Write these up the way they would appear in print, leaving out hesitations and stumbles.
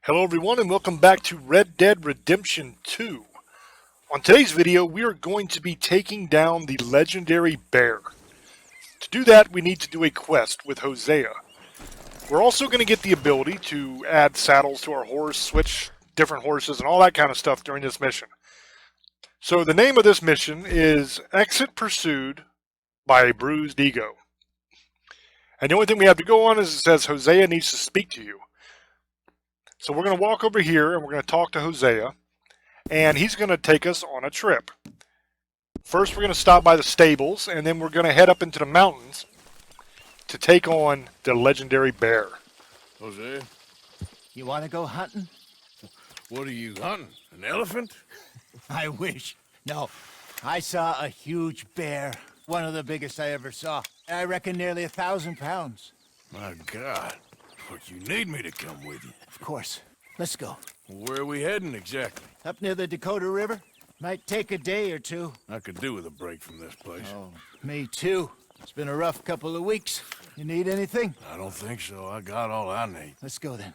Hello everyone and welcome back to Red Dead Redemption 2. On today's video we are going to be taking down the legendary bear. To do that we need to do a quest with Hosea. We're also going to get the ability to add saddles to our horse, switch different horses and all that kind of stuff during this mission. So the name of this mission is Exit Pursued by a Bruised Ego. And the only thing we have to go on is it says Hosea needs to speak to you. So we're going to walk over here and we're going to talk to Hosea, and he's going to take us on a trip. First we're going to stop by the stables, and then we're going to head up into the mountains to take on the legendary bear. Hosea, You want to go hunting? what are you hunting? An elephant? I wish. No, I saw a huge bear. One of the biggest I ever saw. I reckon nearly 1,000 pounds. My God. But you need me to come with you. Of course. Let's go. Where are we heading exactly? Up near the Dakota River. Might take a day or two. I could do with a break from this place. Oh, me too. It's been a rough couple of weeks. You need anything? I don't think so. I got all I need. Let's go then.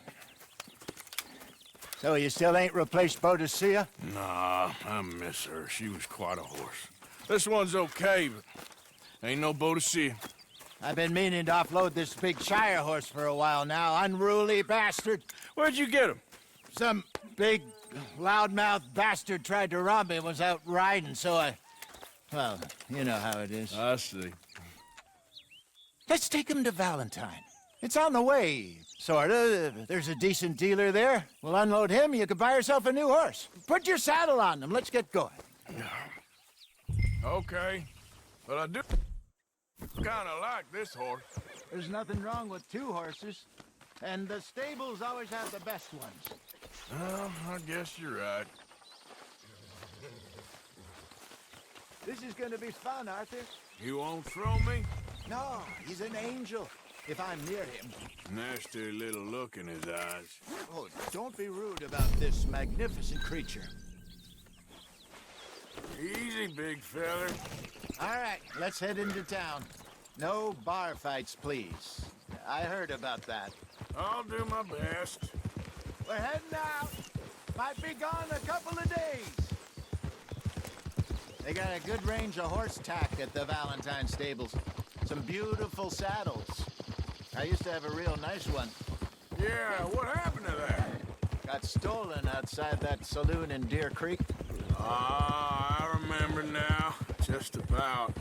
So you still ain't replaced Boadicea? Nah, I miss her. She was quite a horse. This one's okay, but ain't no Boadicea. I've been meaning to offload this big Shire horse for a while now. Unruly bastard. Where'd you get him? Some big, loudmouth bastard tried to rob me and was out riding, so well, you know how it is. I see. Let's take him to Valentine. It's on the way, sorta. There's a decent dealer there. We'll unload him, you can buy yourself a new horse. Put your saddle on him, let's get going. Okay, but I do kind of like this horse. There's nothing wrong with two horses, and the stables always have the best ones. Well, I guess you're right. This is gonna be fun, Arthur. You won't throw me? No, he's an angel, if I'm near him. Nasty little look in his eyes. Oh, don't be rude about this magnificent creature. Easy, big feller. All right, let's head into town. No bar fights, please. I heard about that. I'll do my best. We're heading out. Might be gone a couple of days. They got a good range of horse tack at the Valentine stables. Some beautiful saddles. I used to have a real nice one. Yeah, what happened to that? Got stolen outside that saloon in Deer Creek. Ah, I remember now. Just about.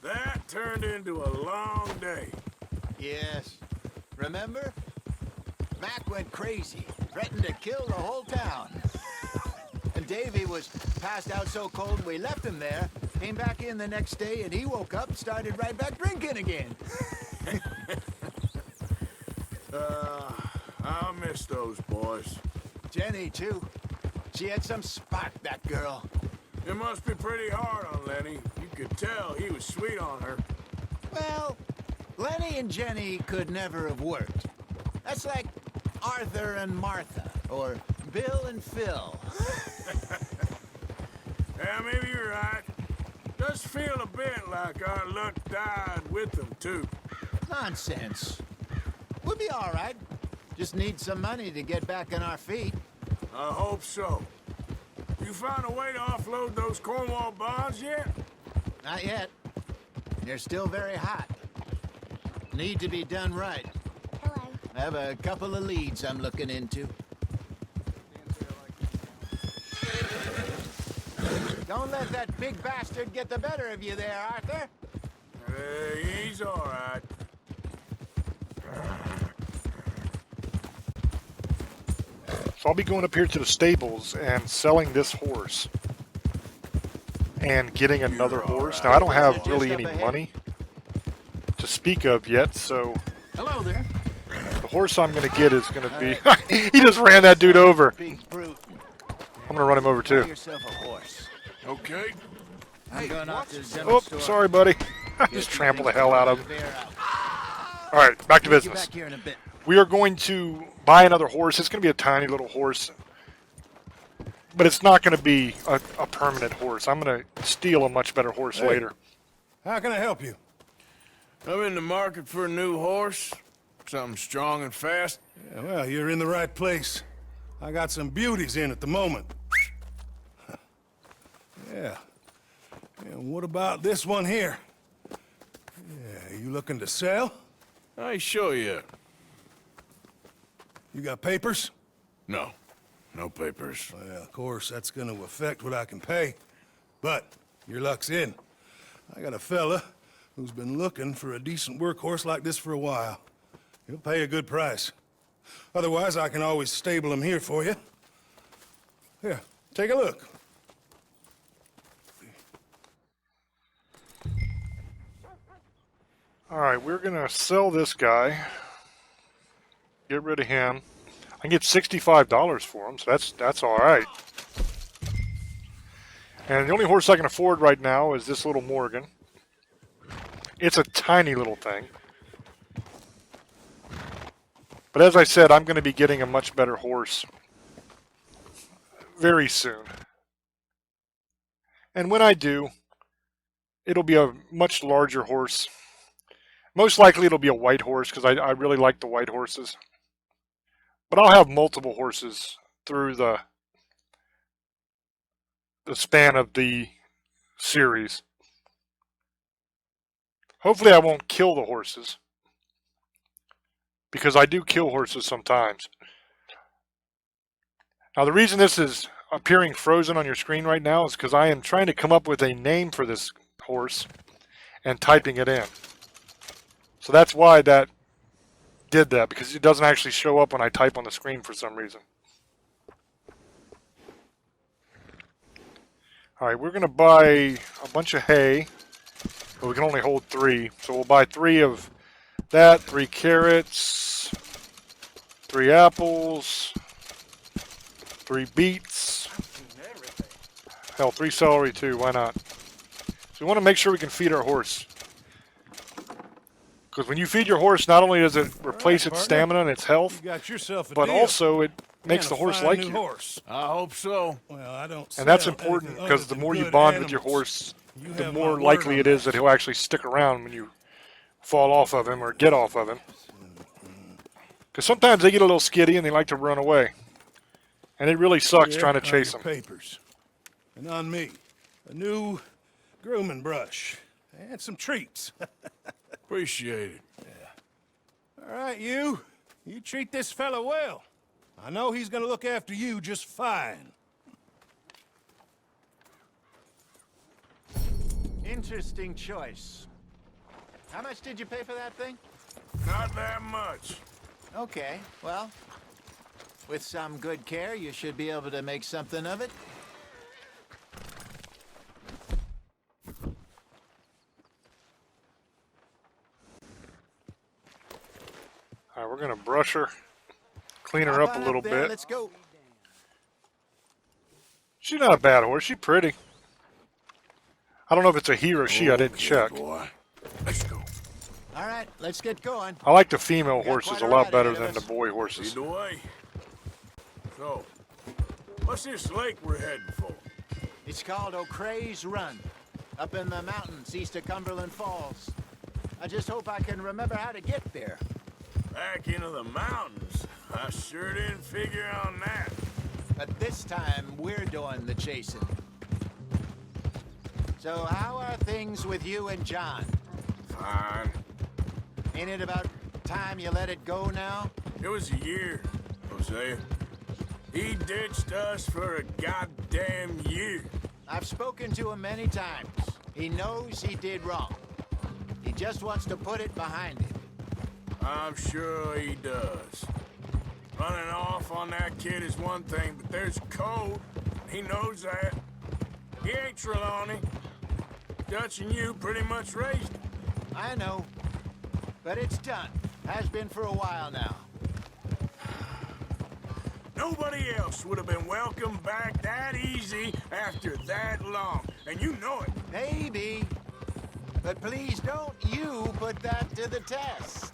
That turned into a long day. Yes. Remember? Mac went crazy, threatened to kill the whole town. And Davy was passed out so cold we left him there, came back in the next day, and he woke up, started right back drinking again. I'll miss those boys. Jenny, too. She had some spark, that girl. It must be pretty hard on Lenny. You could tell he was sweet on her. Well, Lenny and Jenny could never have worked. That's like Arthur and Martha, or Bill and Phil. Yeah, maybe you're right. Does feel a bit like our luck died with them, too. Nonsense. We'll be all right. Just need some money to get back on our feet. I hope so. You found a way to offload those Cornwall bonds yet? Not yet. They're still very hot. Need to be done right. Hello. I have a couple of leads I'm looking into. Don't let that big bastard get the better of you there, Arthur. He's all right. So I'll be going up here to the stables and selling this horse and getting another horse. Now I don't have really any money to speak of yet, so Hello there. the horse I'm going to get is going to be... He just ran that dude over. Big brute. I'm going to run him over Buy too. yourself a horse. Okay. I'm going out to the Oh, Demon's store. sorry buddy. I just trampled the hell out of him. Alright, back to Get you business. back here in a bit. We are going to buy another horse. It's going to be a tiny little horse. But it's not going to be a permanent horse. I'm going to steal a much better horse later. How can I help you? I'm in the market for a new horse. Something strong and fast? Yeah, well, you're in the right place. I got some beauties in at the moment. Yeah. And what about this one here? Yeah, you looking to sell? I show you. You got papers? No. No papers. Well, of course, that's gonna affect what I can pay. But your luck's in. I got a fella who's been looking for a decent workhorse like this for a while. He'll pay a good price. Otherwise, I can always stable him here for you. Here, take a look. All right, we're gonna sell this guy. Get rid of him. I can get $65 for him, so that's all right. And the only horse I can afford right now is this little Morgan. It's a tiny little thing. But as I said, I'm going to be getting a much better horse very soon. And when I do, it'll be a much larger horse. Most likely it'll be a white horse because I really like the white horses. But I'll have multiple horses through the span of the series. Hopefully I won't kill the horses, because I do kill horses sometimes. Now the reason this is appearing frozen on your screen right now is because I am trying to come up with a name for this horse and typing it in. So that's why that did that, because it doesn't actually show up when I type on the screen for some reason. Alright, we're going to buy a bunch of hay, but we can only hold 3. So we'll buy 3 of that, 3 carrots, 3 apples, 3 beets, hell, 3 celery too, why not? So we want to make sure we can feed our horse. Because when you feed your horse, not only does it replace its stamina and its health, You got yourself a but deal. also it makes And the a horse fine like new you. horse. I hope so. Well, I don't And that's sell important anything because other the more than you good bond with your animals. horse, You the have more my word likely on it is that he'll actually stick around when you fall off of him or get off of him. Because sometimes they get a little skitty and they like to run away. And it really sucks Here trying to are chase your them. papers. And on me, a new grooming brush and some treats. Appreciate it. All right, you treat this fella well. I know he's gonna look after you just fine. Interesting choice. How much did you pay for that thing? Not that much. Okay, well, with some good care, you should be able to make something of it. Alright, we're going to brush her, clean her Hop up a on little there, bit. Let's go. She's not a bad horse. She's pretty. I don't know if it's a he or a she. I didn't Okay, check. boy. Let's go. All right, let's get going. I like the female got horses quite a a lot ride better ahead of than the us. boy horses. Lead the way. So, what's this lake we're heading for? It's called O'Creagh's Run, up in the mountains east of Cumberland Falls. I just hope I can remember how to get there. Back into the mountains? I sure didn't figure on that. But this time, we're doing the chasing. So how are things with you and John? Fine. Ain't it about time you let it go now? It was a year, Hosea. He ditched us for a goddamn year. I've spoken to him many times. He knows he did wrong. He just wants to put it behind him. I'm sure he does. Running off on that kid is one thing, but there's code. He knows that. He ain't Trelawney. Dutch and you pretty much raised him. I know. But it's done. Has been for a while now. Nobody else would have been welcomed back that easy after that long. And you know it. Maybe. But please don't you put that to the test.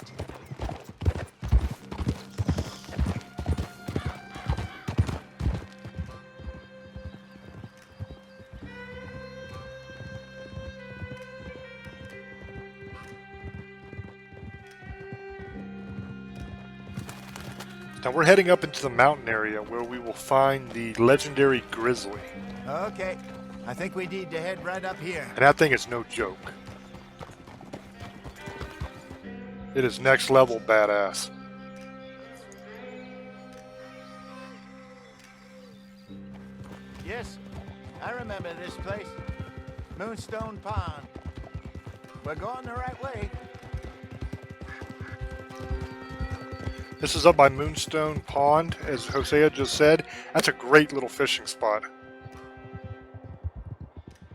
Now we're heading up into the mountain area where we will find the legendary Grizzly. Okay, I think we need to head right up here. And that thing is no joke. It is next level badass. Yes, I remember this place. Moonstone Pond. We're going the right way. This is up by Moonstone Pond, as Hosea just said. That's a great little fishing spot.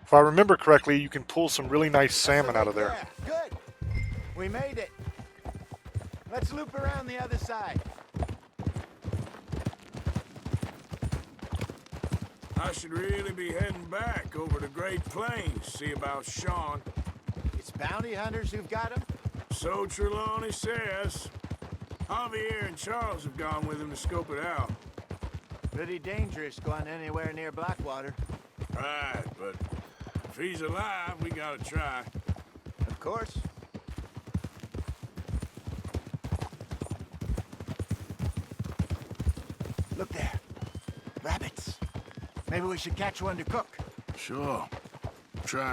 If I remember correctly, you can pull some really nice salmon out of there. Yeah, good. We made it. Let's loop around the other side. I should really be heading back over to Great Plains, see about Sean. It's bounty hunters who've got him. So Trelawney says. Javier and Charles have gone with him to scope it out. Pretty dangerous going anywhere near Blackwater. Right, but if he's alive, we gotta try. Of course. Look there. Rabbits. Maybe we should catch one to cook. Sure. Try.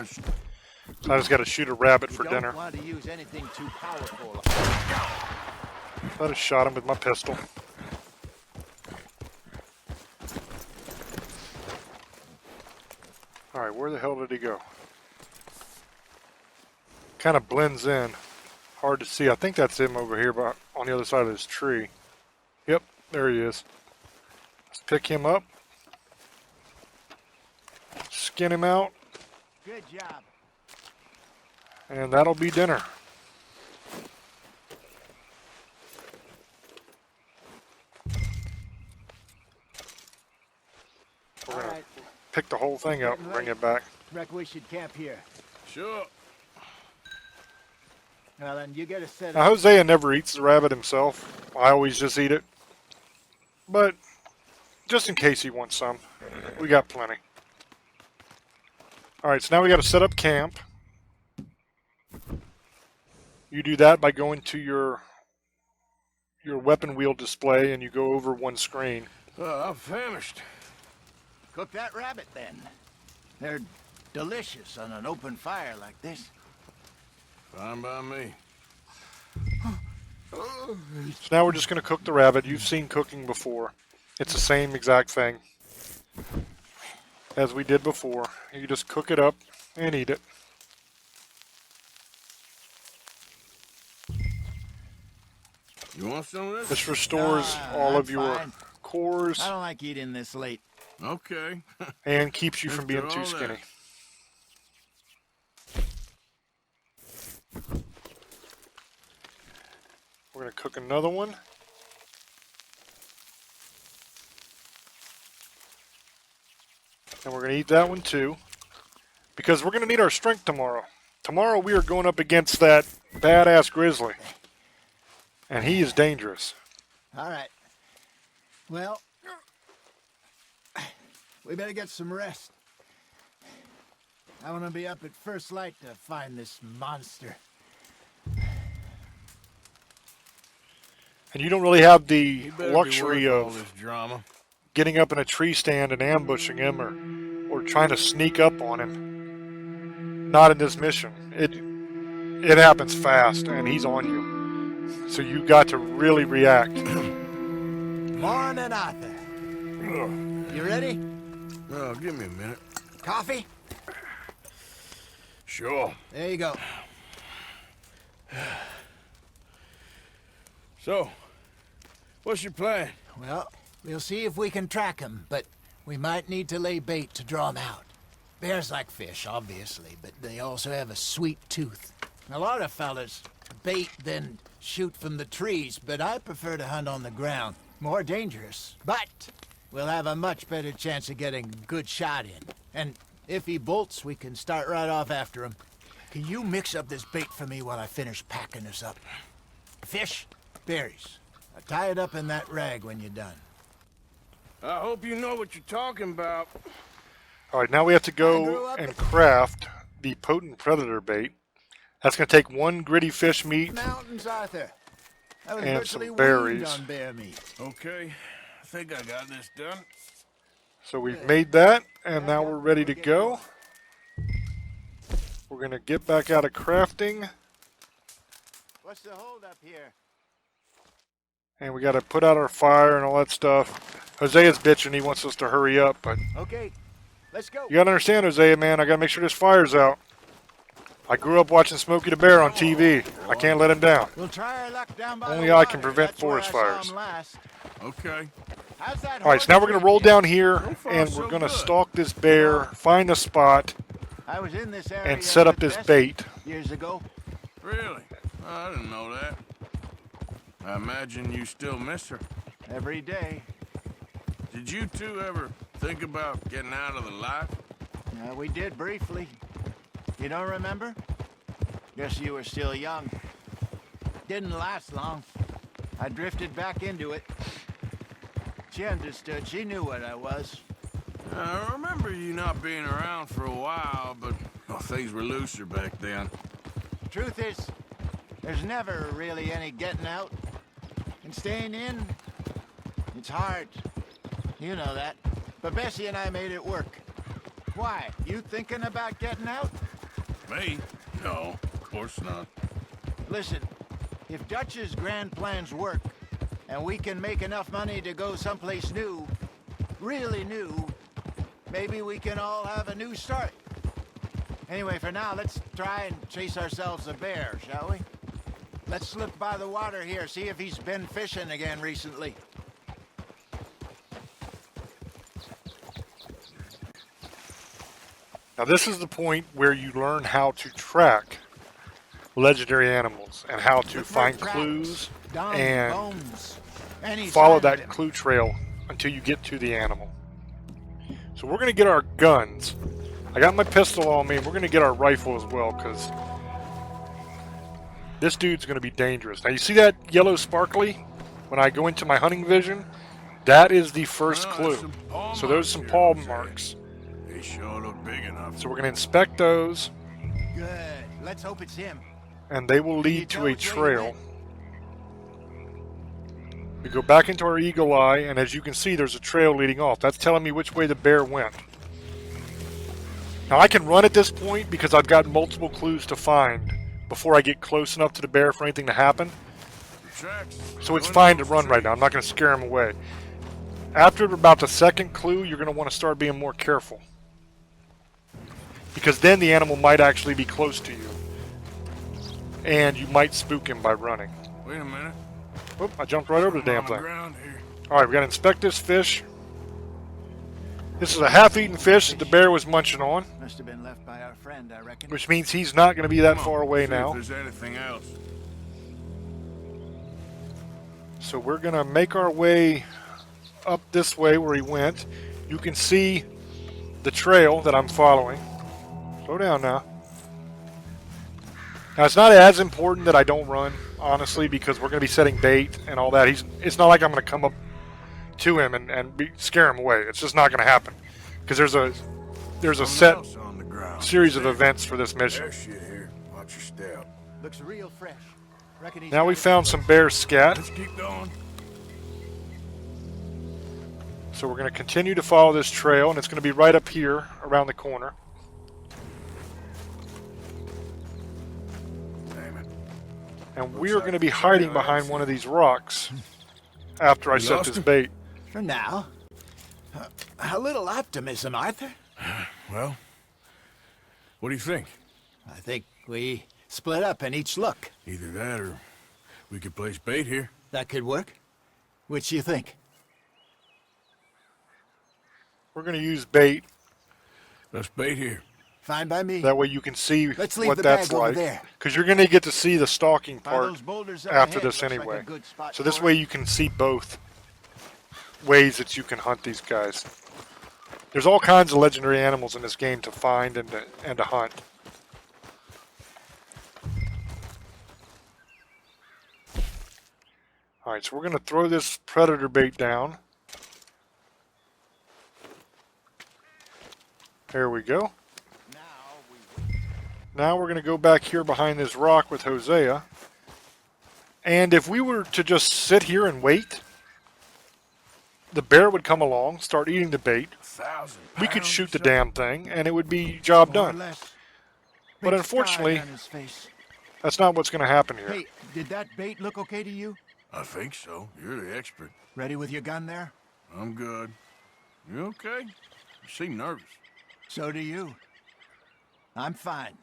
I just got to shoot a rabbit for You dinner. don't want to use anything too powerful. I just shot him with my pistol. Alright, where the hell did he go? Kind of blends in. Hard to see. I think that's him over here on the other side of this tree. Yep, there he is. Let's pick him up. Skin him out. Good job. And that'll be dinner. We're gonna Alright. pick the whole thing up and bring it back. Reckon we should camp here. Sure. Well, then you get a set Now, up. Hosea never eats the rabbit himself. I always just eat it. But, just in case he wants some, we got plenty. Alright, so now we got to set up camp. You do that by going to your weapon wheel display and you go over one screen. I'm famished. Cook that rabbit then. They're delicious on an open fire like this. Fine by me. So now we're just going to cook the rabbit. You've seen cooking before. It's the same exact thing as we did before. You just cook it up and eat it. You want some of this? This restores all of that's your fine. cores I don't like eating this late. Okay. and keeps you from being After too all skinny. We're going to cook another one. And we're going to eat that one too. Because we're going to need our strength tomorrow. Tomorrow we are going up against that badass Grizzly. And he is dangerous. All right. Well, we better get some rest. I want to be up at first light to find this monster. And you don't really have the You better be luxury worth all of this drama. getting up in a tree stand and ambushing him or trying to sneak up on him. Not in this mission. It happens fast and he's on you. So you got to really react. Morning, Arthur. You ready? Oh, give me a minute. Coffee? Sure. There you go. So, what's your plan? Well, we'll see if we can track him, but we might need to lay bait to draw him out. Bears like fish, obviously, but they also have a sweet tooth. A lot of fellas bait, then shoot from the trees, but I prefer to hunt on the ground. More dangerous, but we'll have a much better chance of getting a good shot in. And if he bolts, we can start right off after him. Can you mix up this bait for me while I finish packing this up? Fish, berries. I'll tie it up in that rag when you're done. I hope you know what you're talking about. Alright, now we have to I grew go up and craft the potent predator bait. That's going to take one gritty fish meat, Mountains, Arthur. I was and virtually some weaned berries. on bear meat. Okay, I think I got this done. So we've made that, and Back now up we're and ready we'll to get go. going. We're going to get back out of crafting, What's the holdup here? and we got to put out our fire and all that stuff. Hosea's bitching. He wants us to hurry up, but Okay, let's go. you got to understand, Hosea, man. I got to make sure this fire's out. I grew up watching Smokey the Bear on TV. I can't let him down. We'll try our luck down by Only the I water. can prevent That's where forest I saw fires. him last. Okay. How's that All right, so horse now we're going to roll treating you? down here, So far, and so we're going to good. stalk this bear, find a spot, I was in this area and set up with this Bessie bait. years ago. Really? I didn't know that. I imagine you still miss her. Every day. Did you two ever think about getting out of the life? We did briefly. You don't remember? Guess you were still young. Didn't last long. I drifted back into it. She understood. She knew what I was. I remember you not being around for a while, but well, things were looser back then. Truth is, there's never really any getting out. And staying in, it's hard. You know that. But Bessie and I made it work. Why? You thinking about getting out? Me? No, of course not. Listen, if Dutch's grand plans work, and we can make enough money to go someplace new, really new, maybe we can all have a new start. Anyway, for now, let's try and chase ourselves a bear, shall we? Let's look by the water here, see if he's been fishing again recently. Now this is the point where you learn how to track legendary animals and how to Look for find tracks, clues dung, and bones, any follow sign of that him. clue trail until you get to the animal. So we're going to get our guns. I got my pistol on me, and we're going to get our rifle as well, because this dude's going to be dangerous. Now you see that yellow sparkly when I go into my hunting vision? That is the first Oh, clue. there's some paw So those marks are some here, paw Jose. marks. They sure look big enough. So we're going to inspect those, Good. Let's hope it's him. and they will Can you lead tell to a which way he trail. went? We go back into our eagle eye, and as you can see, there's a trail leading off. That's telling me which way the bear went. Now I can run at this point because I've got multiple clues to find before I get close enough to the bear for anything to happen. Tracks. So it's Going fine to those run right trees. now. I'm not going to scare him away. After about the second clue, you're going to want to start being more careful. Because then the animal might actually be close to you. And you might spook him by running. Wait a minute. Oop, I jumped right over the damn I'm on the thing. ground here. Alright, we got to inspect this fish. This is a half-eaten fish that the bear was munching on, Must have been left by our friend, I reckon. which means he's not going to be that Come far on, away see now. If there's anything else. So we're going to make our way up this way where he went. You can see the trail that I'm following. Slow down now. Now it's not as important that I don't run, honestly, because we're going to be setting bait and all that. It's not like I'm going to come up to him and scare him away. It's just not going to happen. Because there's a Something set else on the ground. series of There. events for this mission. There's shit here. Watch your step. Looks real fresh. Reckon he's Now we got it found this some way. bear scat. Let's keep going. So we're going to continue to follow this trail, and it's going to be right up here around the corner. Damn it. And we are going to be hiding behind one of these rocks after I You set lost this him? bait. For now. A little optimism, Arthur. Well, what do you think? I think we split up and each look. Either that or we could place bait here. That could work. Which you think? We're going to use bait. Let's bait here. Fine by me. That way you can see Let's leave what the that's bag over like. there. Because you're going to get to see the stalking By part those boulders up after ahead, this looks like anyway. a good spot So this for way it. you can see both ways that you can hunt these guys. There's all kinds of legendary animals in this game to find and to hunt. Alright, so we're going to throw this predator bait down. There we go. Now we're going to go back here behind this rock with Hosea. And if we were to just sit here and wait, the bear would come along, start eating the bait. 1,000 We could pounds shoot the or damn thing, and it would be job More or done. less. But Big unfortunately, scar down his face. that's not what's going to happen here. Hey, did that bait look okay to you? something? I think so. You're the expert. Ready with your gun there? I'm good. You okay? You seem nervous. So do you. I'm fine.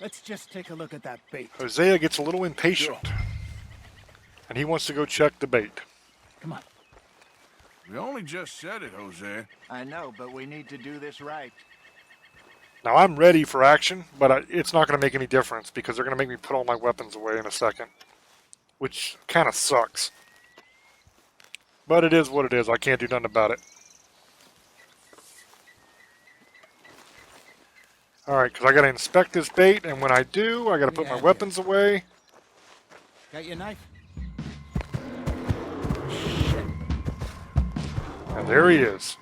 Let's just take a look at that bait. Hosea gets a little impatient, and he wants to go check the bait. Come on. We only just said it, Jose. I know, but we need to do this right. Now, I'm ready for action, but it's not going to make any difference because they're going to make me put all my weapons away in a second, which kind of sucks. But it is what it is. I can't do nothing about it. Alright, because I got to inspect this bait, and when I do, I got to put my weapons away. Got your knife? And there he is.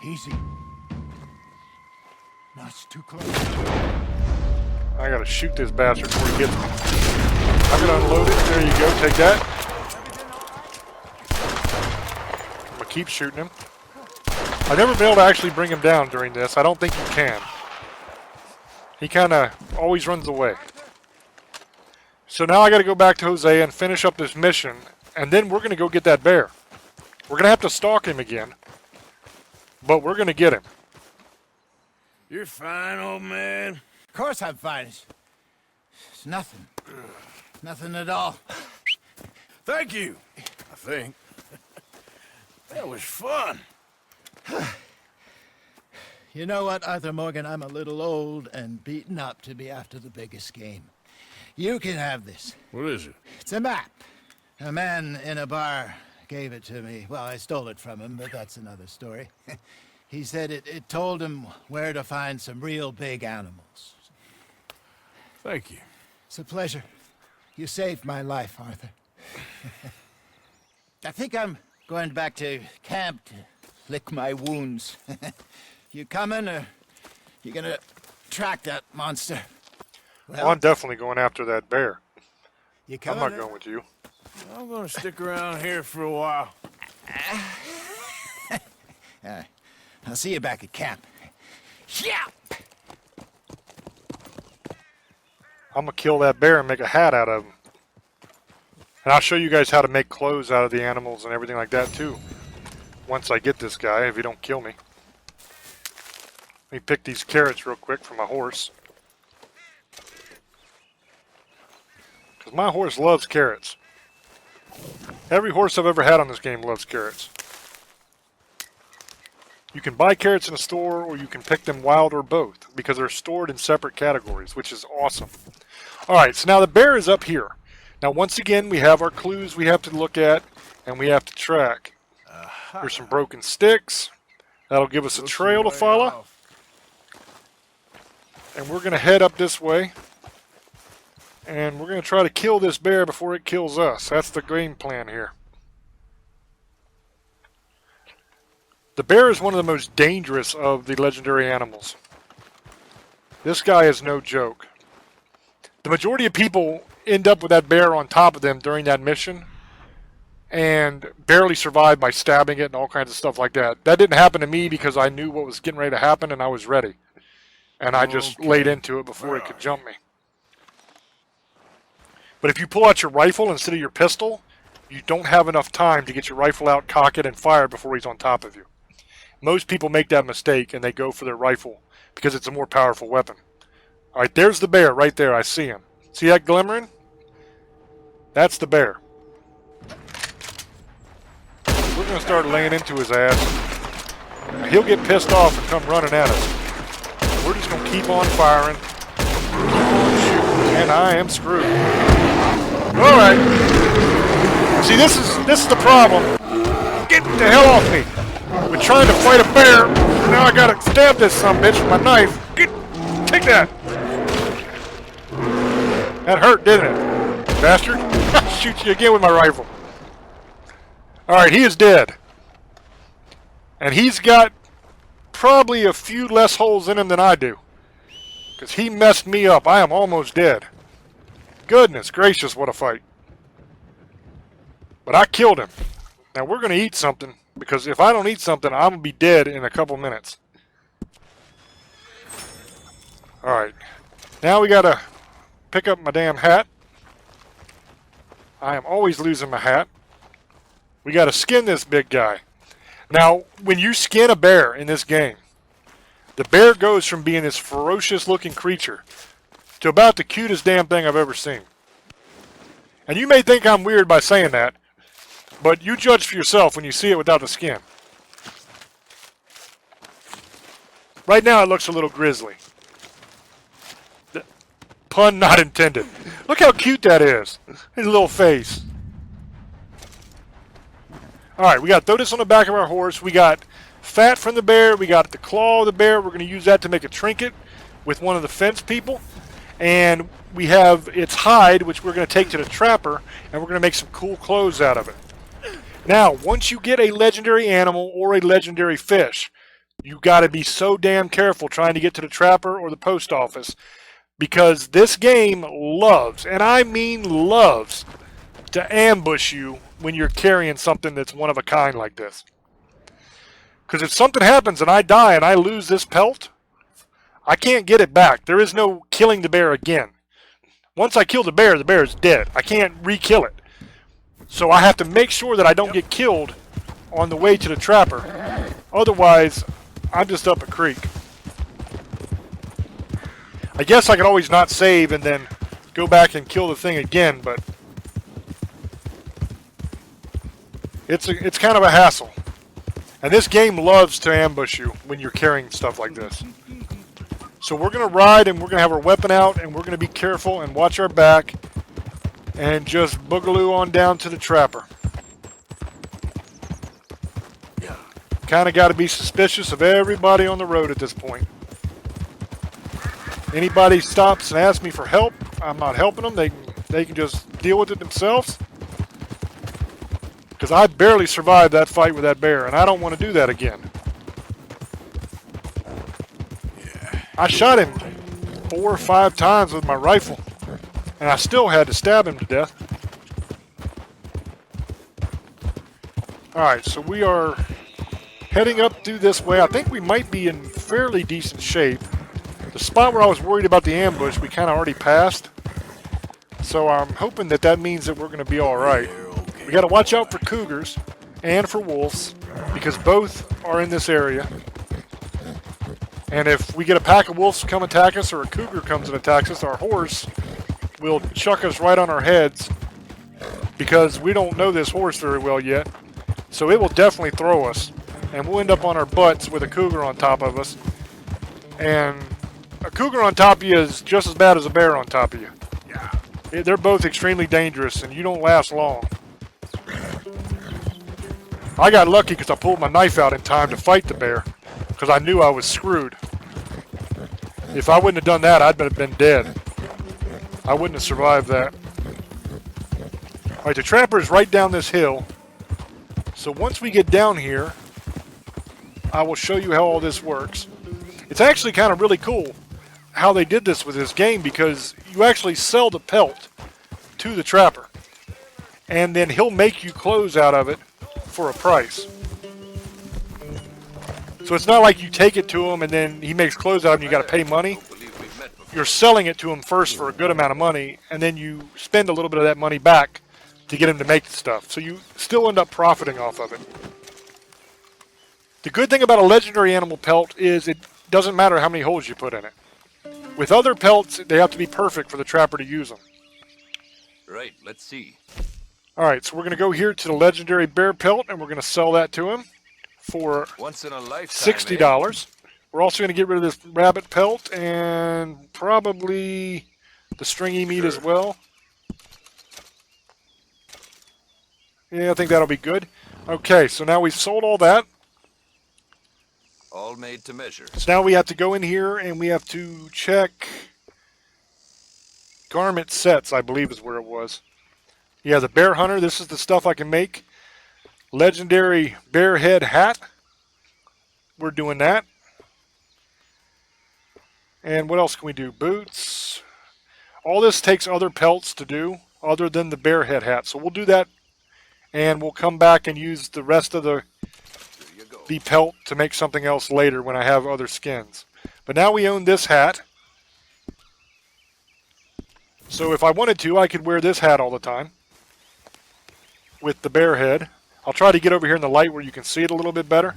Easy. No, it's too close. I got to shoot this bastard before he gets me. I'm going to unload it. There you go. Take that. I'm going to keep shooting him. I've never been able to actually bring him down during this. I don't think you can. He kind of always runs away. So now I got to go back to Hosea and finish up this mission, and then we're going to go get that bear. We're going to have to stalk him again, but we're going to get him. You're fine, old man. Of course I'm fine. It's nothing. Nothing at all. Thank you, I think. That was fun. You know what, Arthur Morgan? I'm a little old and beaten up to be after the biggest game. You can have this. What is it? It's a map. A man in a bar gave it to me. Well, I stole it from him, but that's another story. He said it told him where to find some real big animals. Thank you. It's a pleasure. You saved my life, Arthur. I think I'm going back to camp to lick my wounds. You coming, or you gonna track that monster? Well, I'm definitely going after that bear. You I'm coming? not going with you. I'm gonna stick around here for a while. I'll see you back at camp. Yeah. I'm going to kill that bear and make a hat out of him. And I'll show you guys how to make clothes out of the animals and everything like that too. Once I get this guy, if he don't kill me. Let me pick these carrots real quick for my horse. Because my horse loves carrots. Every horse I've ever had on this game loves carrots. You can buy carrots in a store, or you can pick them wild, or both, because they're stored in separate categories, which is awesome. Alright, so now the bear is up here. Now once again, we have our clues we have to look at, and we have to track. There's some broken sticks. That'll give us a trail to follow. And we're going to head up this way. And we're going to try to kill this bear before it kills us. That's the game plan here. The bear is one of the most dangerous of the legendary animals. This guy is no joke. The majority of people end up with that bear on top of them during that mission and barely survive by stabbing it and all kinds of stuff like that. That didn't happen to me because I knew what was getting ready to happen and I was ready. And I just laid into it before it could jump me. But if you pull out your rifle instead of your pistol, you don't have enough time to get your rifle out, cock it, and fire it before he's on top of you. Most people make that mistake and they go for their rifle because it's a more powerful weapon. Alright, there's the bear right there. I see him. See that glimmering? That's the bear. We're going to start laying into his ass. He'll get pissed off and come running at us. We're just going to keep on firing, keep on shooting, and I am screwed. Alright. See, this is the problem. Get the hell off me. We're trying to fight a bear. Now I gotta stab this sumbitch with my knife. Take that. That hurt, didn't it? Bastard. I'll shoot you again with my rifle. Alright, he is dead. And he's got probably a few less holes in him than I do. Because he messed me up. I am almost dead. Goodness gracious, what a fight. But I killed him. Now we're going to eat something, because if I don't eat something, I'm going to be dead in a couple minutes. Alright. Now we got to pick up my damn hat. I am always losing my hat. We got to skin this big guy. Now, when you skin a bear in this game, the bear goes from being this ferocious looking creature to about the cutest damn thing I've ever seen. And you may think I'm weird by saying that, but you judge for yourself when you see it without the skin. Right now it looks a little grizzly. Pun not intended. Look how cute that is. His little face. Alright, we got to throw this on the back of our horse. We got fat from the bear. We got the claw of the bear. We're going to use that to make a trinket with one of the fence people. And we have its hide, which we're going to take to the trapper, and we're going to make some cool clothes out of it. Now, once you get a legendary animal or a legendary fish, you got to be so damn careful trying to get to the trapper or the post office, because this game loves, and I mean loves, to ambush you when you're carrying something that's one of a kind like this. Because if something happens and I die and I lose this pelt, I can't get it back. There is no killing the bear again. Once I kill the bear is dead. I can't re-kill it. So I have to make sure that I don't get killed on the way to the trapper. Otherwise, I'm just up a creek. I guess I could always not save and then go back and kill the thing again, but it's kind of a hassle. And this game loves to ambush you when you're carrying stuff like this. So we're going to ride and we're going to have our weapon out and we're going to be careful and watch our back and just boogaloo on down to the trapper. Kind of got to be suspicious of everybody on the road at this point. Anybody stops and asks me for help, I'm not helping them. They can just deal with it themselves. Because I barely survived that fight with that bear, and I don't want to do that again. I shot him 4 or 5 times with my rifle, and I still had to stab him to death. Alright, so we are heading up through this way. I think we might be in fairly decent shape. The spot where I was worried about the ambush, we kind of already passed. So I'm hoping that that means that we're going to be alright. We got to watch out for cougars and for wolves, because both are in this area. And if we get a pack of wolves come attack us or a cougar comes and attacks us, our horse will chuck us right on our heads, because we don't know this horse very well yet. So it will definitely throw us, and we'll end up on our butts with a cougar on top of us. And a cougar on top of you is just as bad as a bear on top of you. They're both extremely dangerous, and you don't last long. I got lucky because I pulled my knife out in time to fight the bear, because I knew I was screwed. If I wouldn't have done that, I'd have been dead. I wouldn't have survived that. Alright, the trapper is right down this hill. So once we get down here, I will show you how all this works. It's actually kind of really cool how they did this with this game, because you actually sell the pelt to the trapper. And then he'll make you clothes out of it for a price. So it's not like you take it to him and then he makes clothes out of it and you got to pay money. You're selling it to him first for a good amount of money, and then you spend a little bit of that money back to get him to make the stuff. So you still end up profiting off of it. The good thing about a legendary animal pelt is it doesn't matter how many holes you put in it. With other pelts, they have to be perfect for the trapper to use them. Right, let's see. Alright, so we're going to go here to the legendary bear pelt, and we're going to sell that to him for Once in a lifetime, $60. We're also going to get rid of this rabbit pelt and probably the stringy meat as well. Yeah, I think that'll be good. Okay, so now we've sold all that. All made to measure. So now we have to go in here and we have to check garment sets, I believe is where it was. Yeah, the bear hunter, this is the stuff I can make. Legendary bear head hat. We're doing that. And what else can we do? Boots. All this takes other pelts to do other than the bear head hat. So we'll do that, and we'll come back and use the rest of the pelt to make something else later when I have other skins. But now we own this hat. So if I wanted to, I could wear this hat all the time with the bear head. I'll try to get over here in the light where you can see it a little bit better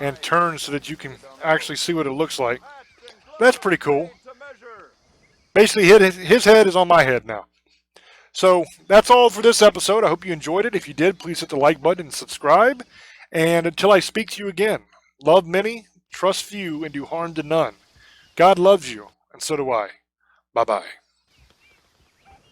and turn so that you can actually see what it looks like. That's pretty cool. Basically, his head is on my head now. So that's all for this episode. I hope you enjoyed it. If you did, please hit the like button and subscribe. And until I speak to you again, love many, trust few, and do harm to none. God loves you, and so do I. Bye-bye.